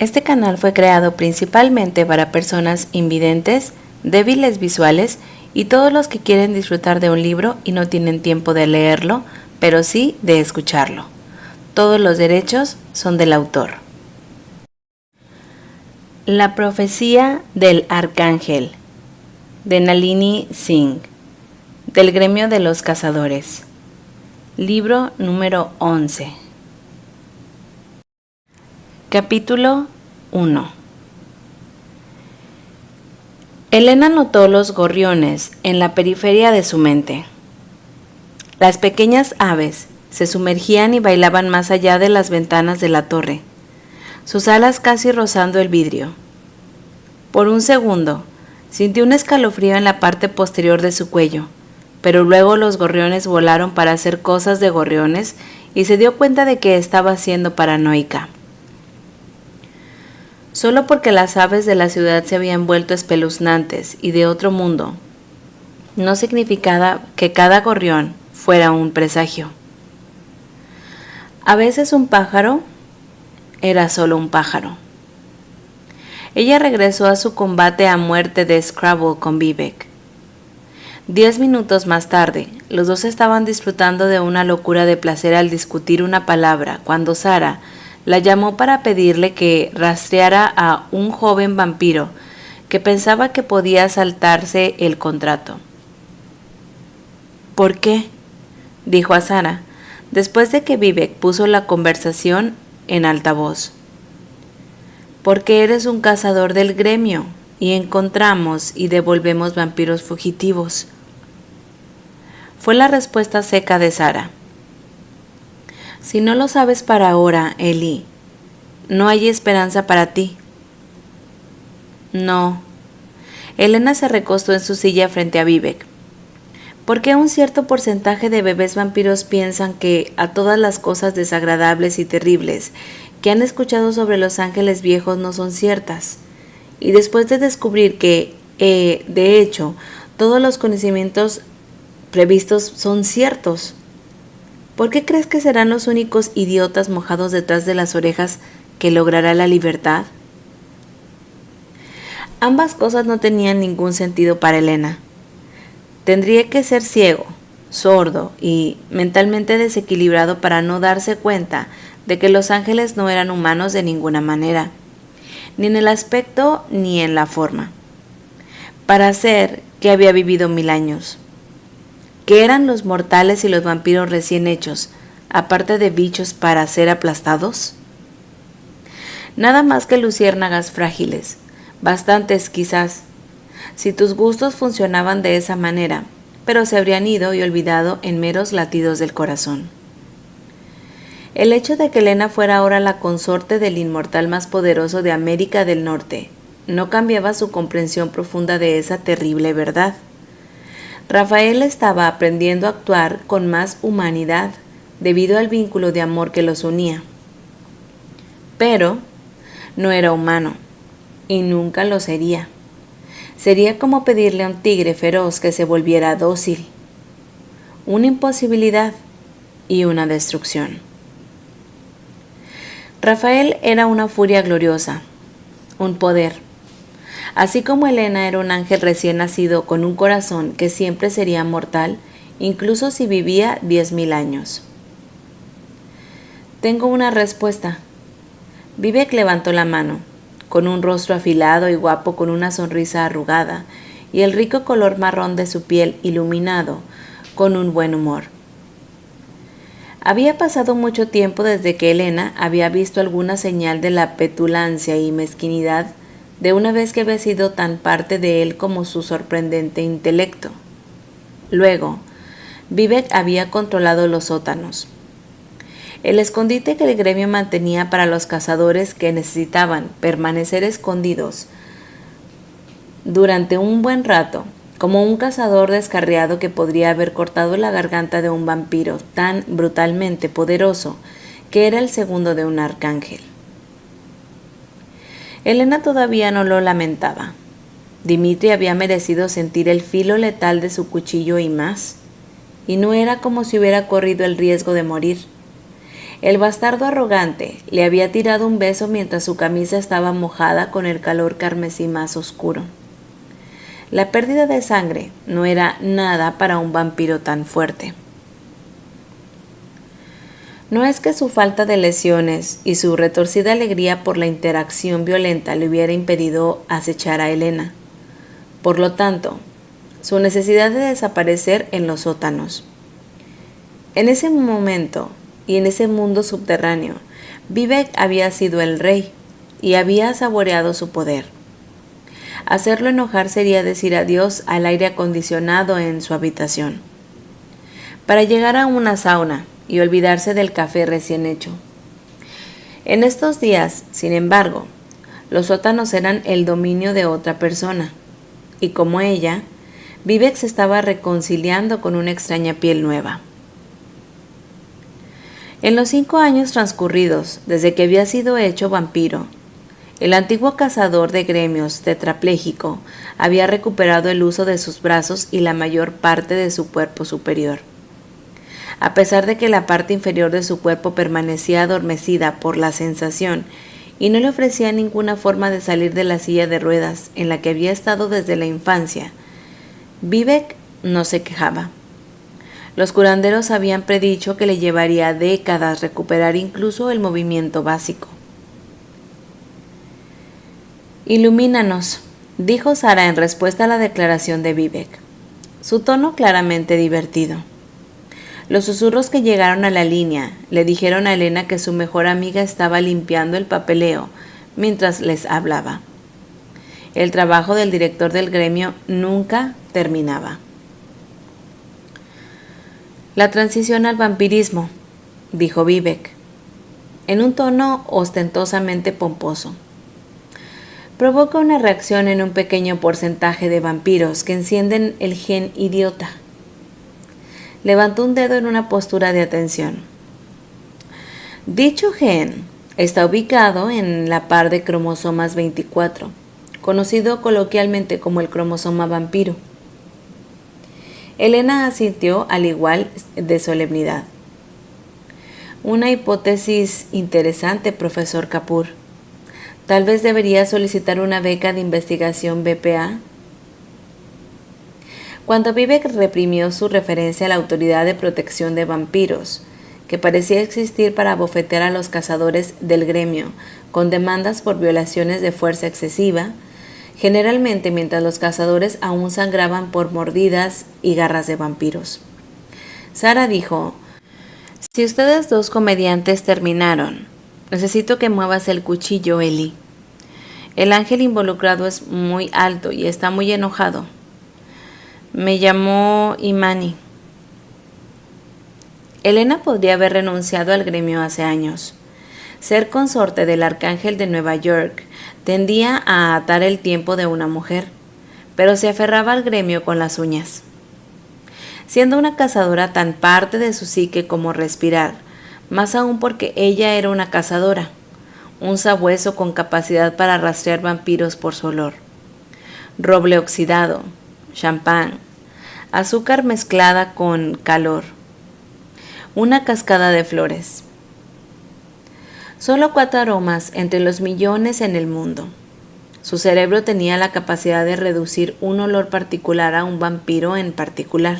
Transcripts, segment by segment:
Este canal fue creado principalmente para personas invidentes, débiles visuales y todos los que quieren disfrutar de un libro y no tienen tiempo de leerlo, pero sí de escucharlo. Todos los derechos son del autor. La profecía del arcángel, de Nalini Singh, del gremio de los cazadores. Libro número 11. Capítulo 1. Elena notó los gorriones en la periferia de su mente. Las pequeñas aves se sumergían y bailaban más allá de las ventanas de la torre, sus alas casi rozando el vidrio. Por un segundo, sintió un escalofrío en la parte posterior de su cuello, pero luego los gorriones volaron para hacer cosas de gorriones y se dio cuenta de que estaba siendo paranoica. Solo porque las aves de la ciudad se habían vuelto espeluznantes y de otro mundo, no significaba que cada gorrión fuera un presagio. A veces un pájaro era solo un pájaro. Ella regresó a su combate a muerte de Scrabble con Vivek. 10 minutos más tarde, los dos estaban disfrutando de una locura de placer al discutir una palabra cuando Sara la llamó para pedirle que rastreara a un joven vampiro que pensaba que podía saltarse el contrato. ¿Por qué?, dijo a Sara, después de que Vivek puso la conversación en altavoz. Porque eres un cazador del gremio y encontramos y devolvemos vampiros fugitivos. Fue la respuesta seca de Sara. Si no lo sabes para ahora, Eli, no hay esperanza para ti. No. Elena se recostó en su silla frente a Vivek. ¿Por qué un cierto porcentaje de bebés vampiros piensan que a todas las cosas desagradables y terribles que han escuchado sobre los ángeles viejos no son ciertas? Y después de descubrir que, de hecho, todos los conocimientos previstos son ciertos, ¿por qué crees que serán los únicos idiotas mojados detrás de las orejas que logrará la libertad? Ambas cosas no tenían ningún sentido para Elena. Tendría que ser ciego, sordo y mentalmente desequilibrado para no darse cuenta de que los ángeles no eran humanos de ninguna manera, ni en el aspecto ni en la forma. Para ser que había vivido 1000 años. ¿Qué eran los mortales y los vampiros recién hechos, aparte de bichos para ser aplastados? Nada más que luciérnagas frágiles, bastantes quizás, si tus gustos funcionaban de esa manera, pero se habrían ido y olvidado en meros latidos del corazón. El hecho de que Elena fuera ahora la consorte del inmortal más poderoso de América del Norte no cambiaba su comprensión profunda de esa terrible verdad. Rafael estaba aprendiendo a actuar con más humanidad debido al vínculo de amor que los unía. Pero no era humano y nunca lo sería. Sería como pedirle a un tigre feroz que se volviera dócil. Una imposibilidad y una destrucción. Rafael era una furia gloriosa, un poder. Así como Elena era un ángel recién nacido con un corazón que siempre sería mortal, incluso si vivía 10.000 años. Tengo una respuesta. Vivek levantó la mano, con un rostro afilado y guapo con una sonrisa arrugada y el rico color marrón de su piel iluminado con un buen humor. Había pasado mucho tiempo desde que Elena había visto alguna señal de la petulancia y mezquinidad de una vez que había sido tan parte de él como su sorprendente intelecto. Luego, Vivek había controlado los sótanos. El escondite que el gremio mantenía para los cazadores que necesitaban permanecer escondidos durante un buen rato, como un cazador descarriado que podría haber cortado la garganta de un vampiro tan brutalmente poderoso que era el segundo de un arcángel. Elena todavía no lo lamentaba. Dimitri había merecido sentir el filo letal de su cuchillo y más, y no era como si hubiera corrido el riesgo de morir. El bastardo arrogante le había tirado un beso mientras su camisa estaba mojada con el calor carmesí más oscuro. La pérdida de sangre no era nada para un vampiro tan fuerte. No es que su falta de lesiones y su retorcida alegría por la interacción violenta le hubiera impedido acechar a Elena. Por lo tanto, su necesidad de desaparecer en los sótanos. En ese momento y en ese mundo subterráneo, Vivek había sido el rey y había saboreado su poder. Hacerlo enojar sería decir adiós al aire acondicionado en su habitación, para llegar a una sauna y olvidarse del café recién hecho. En estos días, sin embargo, los sótanos eran el dominio de otra persona, y como ella, Vivek se estaba reconciliando con una extraña piel nueva. En los 5 años transcurridos desde que había sido hecho vampiro, el antiguo cazador de gremios tetrapléjico había recuperado el uso de sus brazos y la mayor parte de su cuerpo superior. A pesar de que la parte inferior de su cuerpo permanecía adormecida por la sensación y no le ofrecía ninguna forma de salir de la silla de ruedas en la que había estado desde la infancia, Vivek no se quejaba. Los curanderos habían predicho que le llevaría décadas recuperar incluso el movimiento básico. «Ilumínanos», dijo Sara en respuesta a la declaración de Vivek, su tono claramente divertido. Los susurros que llegaron a la línea le dijeron a Elena que su mejor amiga estaba limpiando el papeleo mientras les hablaba. El trabajo del director del gremio nunca terminaba. «La transición al vampirismo», dijo Vivek, en un tono ostentosamente pomposo, «provoca una reacción en un pequeño porcentaje de vampiros que encienden el gen idiota». Levantó un dedo en una postura de atención. Dicho gen está ubicado en la par de cromosomas 24, conocido coloquialmente como el cromosoma vampiro. Elena asintió al igual de solemnidad. Una hipótesis interesante, profesor Kapoor. Tal vez debería solicitar una beca de investigación BPA. Cuando Vivek reprimió su referencia a la Autoridad de Protección de Vampiros, que parecía existir para bofetear a los cazadores del gremio con demandas por violaciones de fuerza excesiva, generalmente mientras los cazadores aún sangraban por mordidas y garras de vampiros. Sara dijo: «Si ustedes dos comediantes terminaron, necesito que muevas el cuchillo, Eli. El ángel involucrado es muy alto y está muy enojado. Me llamó Imani». Elena podría haber renunciado al gremio hace años. Ser consorte del arcángel de Nueva York tendía a atar el tiempo de una mujer, pero se aferraba al gremio con las uñas. Siendo una cazadora tan parte de su psique como respirar, más aún porque ella era una cazadora, un sabueso con capacidad para rastrear vampiros por su olor. Roble oxidado, champán, azúcar mezclada con calor, una cascada de flores. Solo 4 aromas entre los millones en el mundo. Su cerebro tenía la capacidad de reducir un olor particular a un vampiro en particular.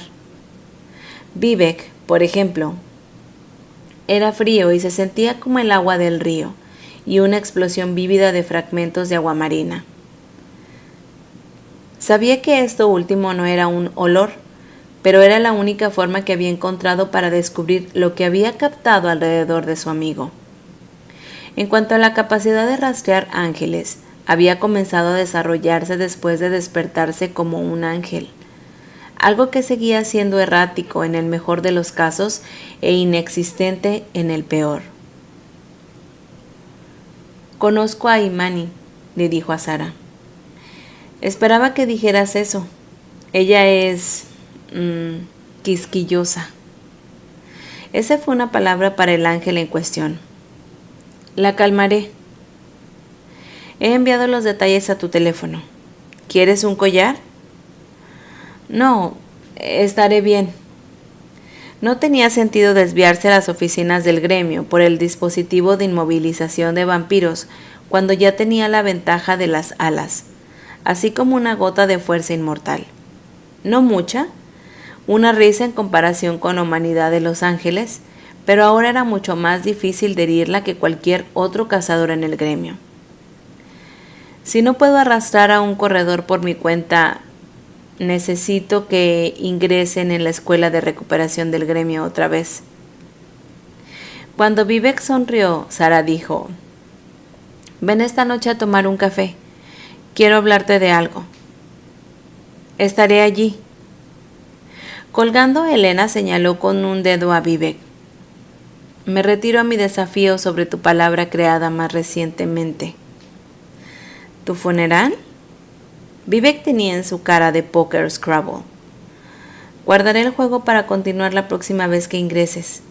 Vivek, por ejemplo, era frío y se sentía como el agua del río y una explosión vívida de fragmentos de agua marina. Sabía que esto último no era un olor, pero era la única forma que había encontrado para descubrir lo que había captado alrededor de su amigo. En cuanto a la capacidad de rastrear ángeles, había comenzado a desarrollarse después de despertarse como un ángel, algo que seguía siendo errático en el mejor de los casos e inexistente en el peor. «Conozco a Imani», le dijo a Sara. «Esperaba que dijeras eso. Ella es quisquillosa». Esa fue una palabra para el ángel en cuestión. «La calmaré. He enviado los detalles a tu teléfono. ¿Quieres un collar?» «No, estaré bien». No tenía sentido desviarse a las oficinas del gremio por el dispositivo de inmovilización de vampiros cuando ya tenía la ventaja de las alas, así como una gota de fuerza inmortal. No mucha, una risa en comparación con la humanidad de los ángeles, pero ahora era mucho más difícil de herirla que cualquier otro cazador en el gremio. Si no puedo arrastrar a un corredor por mi cuenta, necesito que ingresen en la escuela de recuperación del gremio otra vez. Cuando Vivek sonrió, Sara dijo: «Ven esta noche a tomar un café. Quiero hablarte de algo». «Estaré allí». Colgando, Elena señaló con un dedo a Vivek. «Me retiro a mi desafío sobre tu palabra creada más recientemente». «¿Tu funeral?». Vivek tenía en su cara de póker Scrabble. «Guardaré el juego para continuar la próxima vez que ingreses».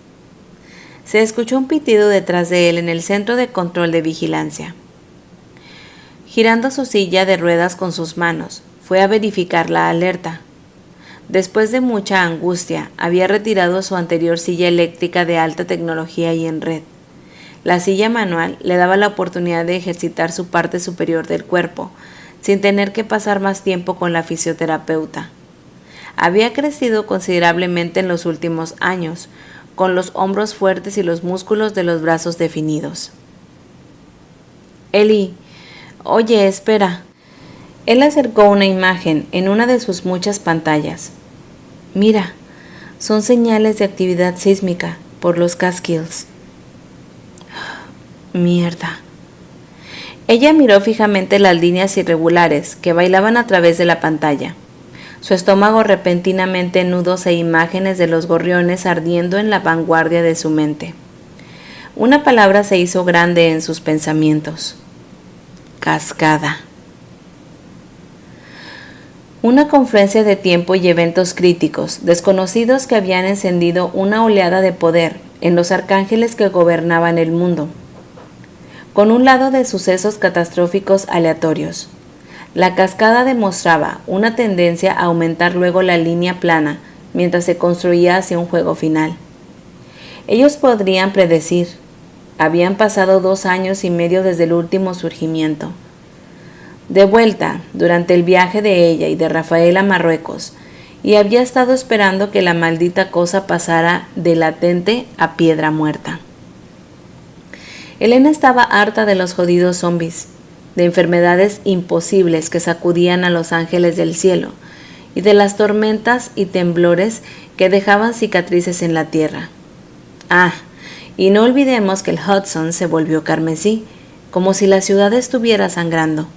Se escuchó un pitido detrás de él en el centro de control de vigilancia. Girando su silla de ruedas con sus manos, fue a verificar la alerta. Después de mucha angustia, había retirado su anterior silla eléctrica de alta tecnología y en red. La silla manual le daba la oportunidad de ejercitar su parte superior del cuerpo, sin tener que pasar más tiempo con la fisioterapeuta. Había crecido considerablemente en los últimos años, con los hombros fuertes y los músculos de los brazos definidos. «Eli, oye, espera». Él acercó una imagen en una de sus muchas pantallas. «Mira, son señales de actividad sísmica por los Catskills». «Mierda». Ella miró fijamente las líneas irregulares que bailaban a través de la pantalla, su estómago repentinamente nudos e imágenes de los gorriones ardiendo en la vanguardia de su mente. Una palabra se hizo grande en sus pensamientos: cascada. Una confluencia de tiempo y eventos críticos, desconocidos que habían encendido una oleada de poder en los arcángeles que gobernaban el mundo. Con un lado de sucesos catastróficos aleatorios. La cascada demostraba una tendencia a aumentar luego la línea plana mientras se construía hacia un juego final. Ellos podrían predecir. Habían pasado 2 años y medio desde el último surgimiento. De vuelta, durante el viaje de ella y de Rafael a Marruecos, y había estado esperando que la maldita cosa pasara de latente a piedra muerta. Elena estaba harta de los jodidos zombies, de enfermedades imposibles que sacudían a los ángeles del cielo, y de las tormentas y temblores que dejaban cicatrices en la tierra. Ah, y no olvidemos que el Hudson se volvió carmesí, como si la ciudad estuviera sangrando.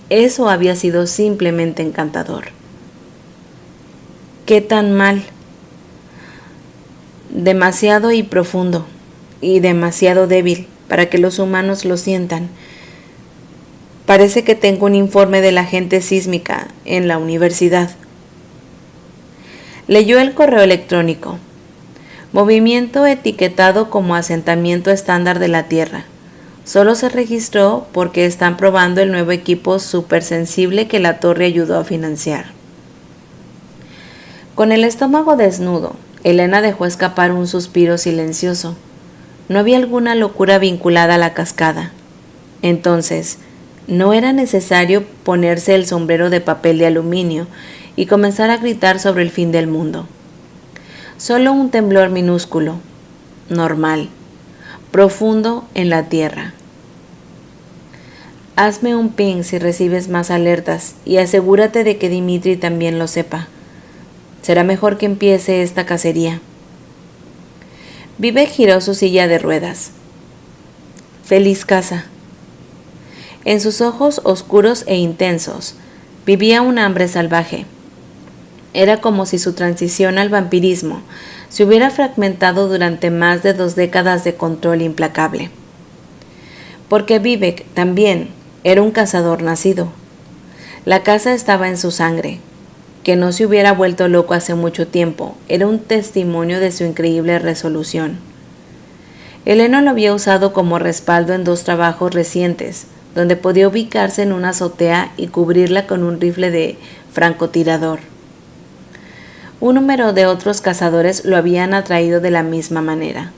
Eso había sido simplemente encantador. ¿Qué tan mal? Demasiado y profundo, y demasiado débil para que los humanos lo sientan. Parece que tengo un informe de la agente sísmica en la universidad. Leyó el correo electrónico. Movimiento etiquetado como asentamiento estándar de la Tierra. Solo se registró porque están probando el nuevo equipo supersensible que la torre ayudó a financiar. Con el estómago desnudo, Elena dejó escapar un suspiro silencioso. No había alguna locura vinculada a la cascada. Entonces, no era necesario ponerse el sombrero de papel de aluminio y comenzar a gritar sobre el fin del mundo. Solo un temblor minúsculo, normal, profundo en la tierra. Hazme un ping si recibes más alertas y asegúrate de que Dimitri también lo sepa. Será mejor que empiece esta cacería. Vivek giró su silla de ruedas. Feliz caza. En sus ojos oscuros e intensos vivía un hambre salvaje. Era como si su transición al vampirismo se hubiera fragmentado durante más de 2 décadas de control implacable. Porque Vivek también era un cazador nacido. La caza estaba en su sangre. Que no se hubiera vuelto loco hace mucho tiempo era un testimonio de su increíble resolución. Elena lo había usado como respaldo en 2 trabajos recientes, donde podía ubicarse en una azotea y cubrirla con un rifle de francotirador. Un número de otros cazadores lo habían atraído de la misma manera.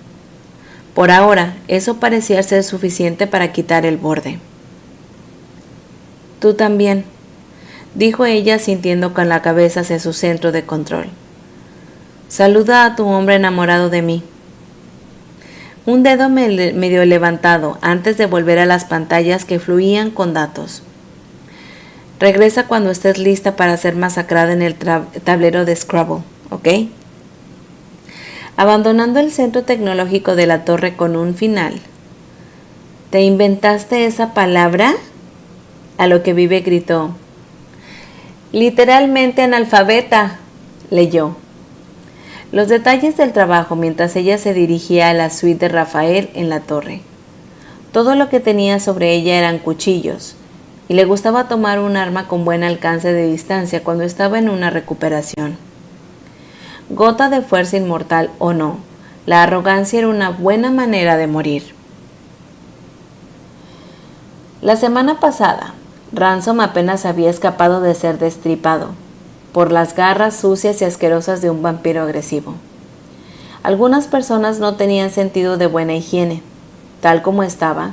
Por ahora, eso parecía ser suficiente para quitar el borde. Tú también, dijo ella sintiendo con la cabeza hacia su centro de control. Saluda a tu hombre enamorado de mí. Un dedo medio levantado antes de volver a las pantallas que fluían con datos. Regresa cuando estés lista para ser masacrada en el tablero de Scrabble, ¿ok? Abandonando el centro tecnológico de la torre con un final. ¿Te inventaste esa palabra? A lo que Vive gritó. Literalmente analfabeta, leyó. Los detalles del trabajo mientras ella se dirigía a la suite de Rafael en la torre. Todo lo que tenía sobre ella eran cuchillos, y le gustaba tomar un arma con buen alcance de distancia cuando estaba en una recuperación. Gota de fuerza inmortal o no, la arrogancia era una buena manera de morir. La semana pasada, Ransom apenas había escapado de ser destripado por las garras sucias y asquerosas de un vampiro agresivo. Algunas personas no tenían sentido de buena higiene. Tal como estaba,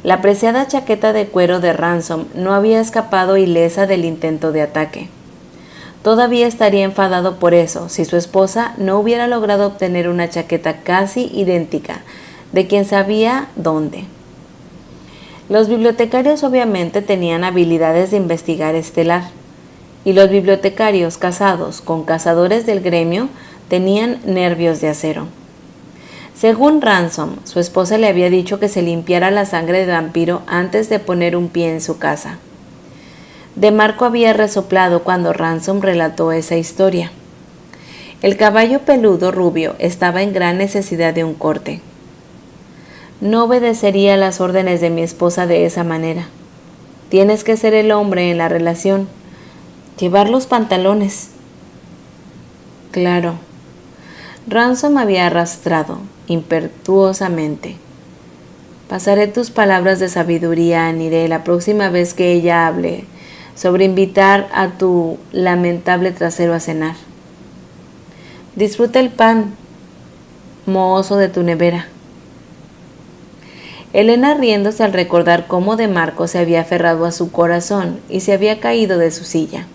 la preciada chaqueta de cuero de Ransom no había escapado ilesa del intento de ataque. Todavía estaría enfadado por eso si su esposa no hubiera logrado obtener una chaqueta casi idéntica de quien sabía dónde. Los bibliotecarios obviamente tenían habilidades de investigar estelar, y los bibliotecarios casados con cazadores del gremio tenían nervios de acero. Según Ransom, su esposa le había dicho que se limpiara la sangre de vampiro antes de poner un pie en su casa. DeMarco había resoplado cuando Ransom relató esa historia. El caballo peludo rubio estaba en gran necesidad de un corte. No obedecería las órdenes de mi esposa de esa manera. Tienes que ser el hombre en la relación. Llevar los pantalones. Claro. Ransom había arrastrado impetuosamente. Pasaré tus palabras de sabiduría a Nire la próxima vez que ella hable sobre invitar a tu lamentable trasero a cenar. Disfruta el pan mohoso de tu nevera. Elena riéndose al recordar cómo DeMarco se había aferrado a su corazón y se había caído de su silla.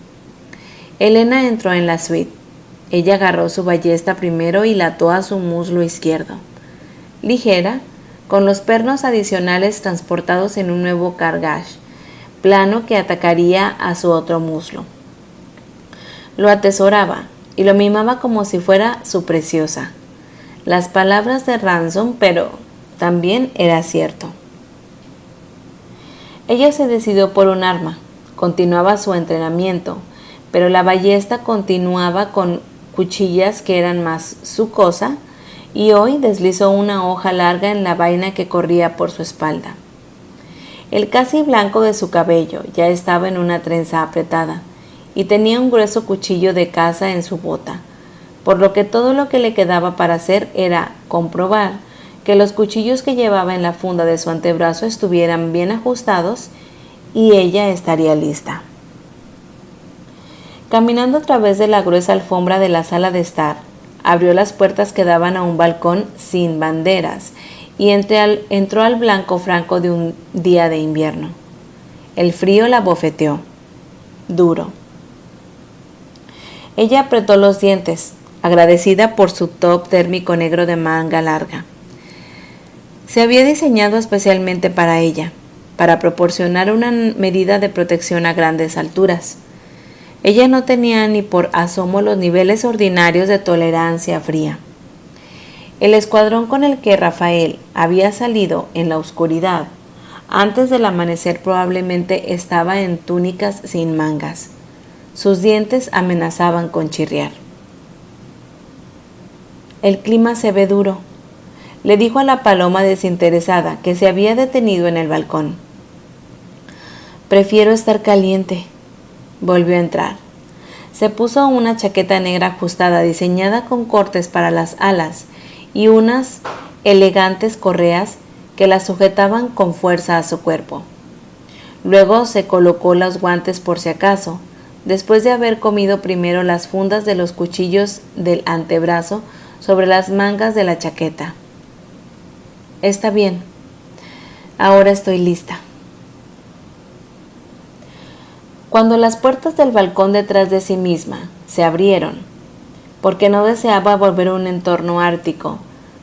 Elena entró en la suite. Ella agarró su ballesta primero y la ató a su muslo izquierdo. Ligera, con los pernos adicionales transportados en un nuevo cargage, plano que atacaría a su otro muslo. Lo atesoraba y lo mimaba como si fuera su preciosa. Las palabras de Ransom, pero también era cierto. Ella se decidió por un arma, continuaba su entrenamiento, pero la ballesta continuaba con cuchillas que eran más su cosa, y hoy deslizó una hoja larga en la vaina que corría por su espalda. El casi blanco de su cabello ya estaba en una trenza apretada, y tenía un grueso cuchillo de caza en su bota, por lo que todo lo que le quedaba para hacer era comprobar que los cuchillos que llevaba en la funda de su antebrazo estuvieran bien ajustados y ella estaría lista. Caminando a través de la gruesa alfombra de la sala de estar, abrió las puertas que daban a un balcón sin banderas y entró al blanco franco de un día de invierno. El frío la bofeteó. Duro. Ella apretó los dientes, agradecida por su top térmico negro de manga larga. Se había diseñado especialmente para ella, para proporcionar una medida de protección a grandes alturas. Ella no tenía ni por asomo los niveles ordinarios de tolerancia fría. El escuadrón con el que Rafael había salido en la oscuridad antes del amanecer probablemente estaba en túnicas sin mangas. Sus dientes amenazaban con chirriar. El clima se ve duro, le dijo a la paloma desinteresada que se había detenido en el balcón. Prefiero estar caliente. Volvió a entrar. Se puso una chaqueta negra ajustada diseñada con cortes para las alas y unas elegantes correas que la sujetaban con fuerza a su cuerpo. Luego se colocó los guantes por si acaso, después de haber comido primero las fundas de los cuchillos del antebrazo sobre las mangas de la chaqueta. Está bien, ahora estoy lista. Cuando las puertas del balcón detrás de sí misma se abrieron, porque no deseaba volver a un entorno ártico,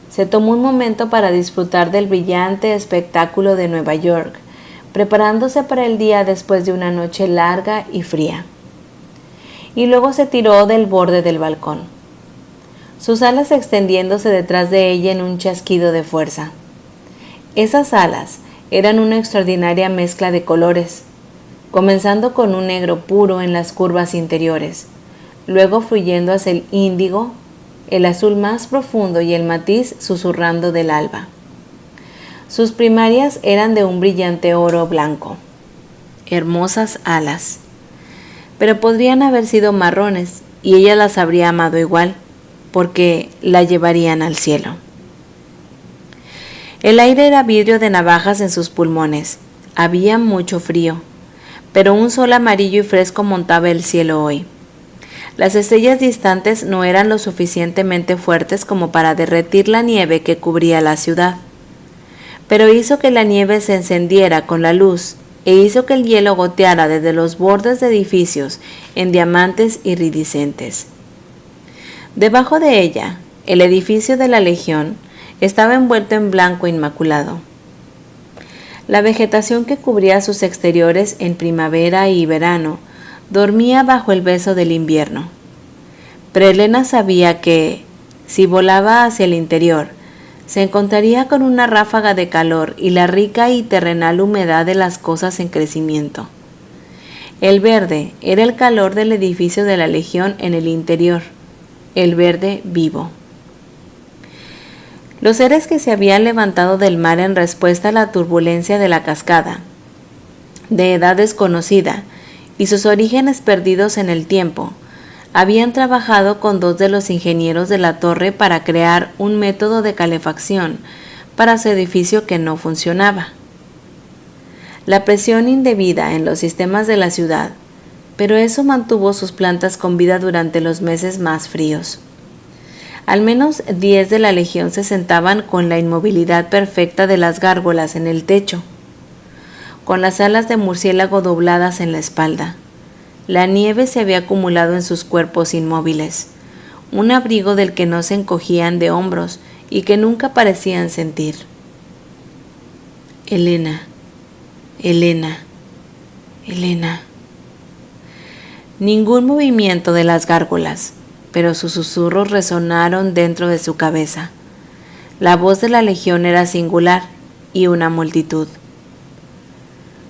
se tomó un momento para disfrutar del brillante espectáculo de Nueva York, preparándose para el día después de una noche larga y fría. Y luego se tiró del borde del balcón, sus alas extendiéndose detrás de ella en un chasquido de fuerza. Esas alas eran una extraordinaria mezcla de colores, comenzando con un negro puro en las curvas interiores, luego fluyendo hacia el índigo, el azul más profundo y el matiz susurrando del alba. Sus primarias eran de un brillante oro blanco. Hermosas alas. Pero podrían haber sido marrones y ella las habría amado igual, porque la llevarían al cielo. El aire era vidrio de navajas en sus pulmones. Había mucho frío, pero un sol amarillo y fresco montaba el cielo hoy. Las estrellas distantes no eran lo suficientemente fuertes como para derretir la nieve que cubría la ciudad, pero hizo que la nieve se encendiera con la luz e hizo que el hielo goteara desde los bordes de edificios en diamantes iridiscentes. Debajo de ella, el edificio de la Legión estaba envuelto en blanco inmaculado. La vegetación que cubría sus exteriores en primavera y verano dormía bajo el beso del invierno. Pero Elena sabía que, si volaba hacia el interior, se encontraría con una ráfaga de calor y la rica y terrenal humedad de las cosas en crecimiento. El verde era el calor del edificio de la Legión en el interior, el verde vivo. Los seres que se habían levantado del mar en respuesta a la turbulencia de la cascada, de edad desconocida, y sus orígenes perdidos en el tiempo, habían trabajado con dos de los ingenieros de la torre para crear un método de calefacción para su edificio que no funcionaba. La presión indebida en los sistemas de la ciudad, pero eso mantuvo sus plantas con vida durante los meses más fríos. Al menos 10 de la Legión se sentaban con la inmovilidad perfecta de las gárgolas en el techo, con las alas de murciélago dobladas en la espalda. La nieve se había acumulado en sus cuerpos inmóviles, un abrigo del que no se encogían de hombros y que nunca parecían sentir. Elena, Elena, Elena. Ningún movimiento de las gárgolas, pero sus susurros resonaron dentro de su cabeza. La voz de la Legión era singular y una multitud.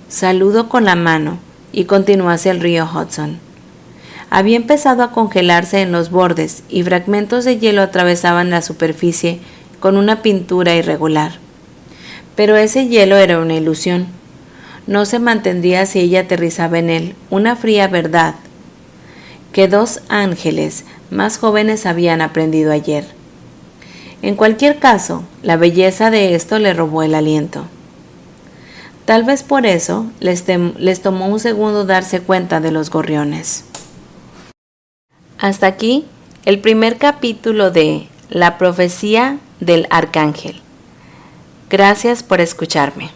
Saludó con la mano y continuó hacia el río Hudson. Había empezado a congelarse en los bordes y fragmentos de hielo atravesaban la superficie con una pintura irregular. Pero ese hielo era una ilusión. No se mantendría si ella aterrizaba en él, una fría verdad que dos ángeles más jóvenes habían aprendido ayer. En cualquier caso, la belleza de esto le robó el aliento. Tal vez por eso les tomó un segundo darse cuenta de los gorriones. Hasta aquí el primer capítulo de La profecía del arcángel. Gracias por escucharme.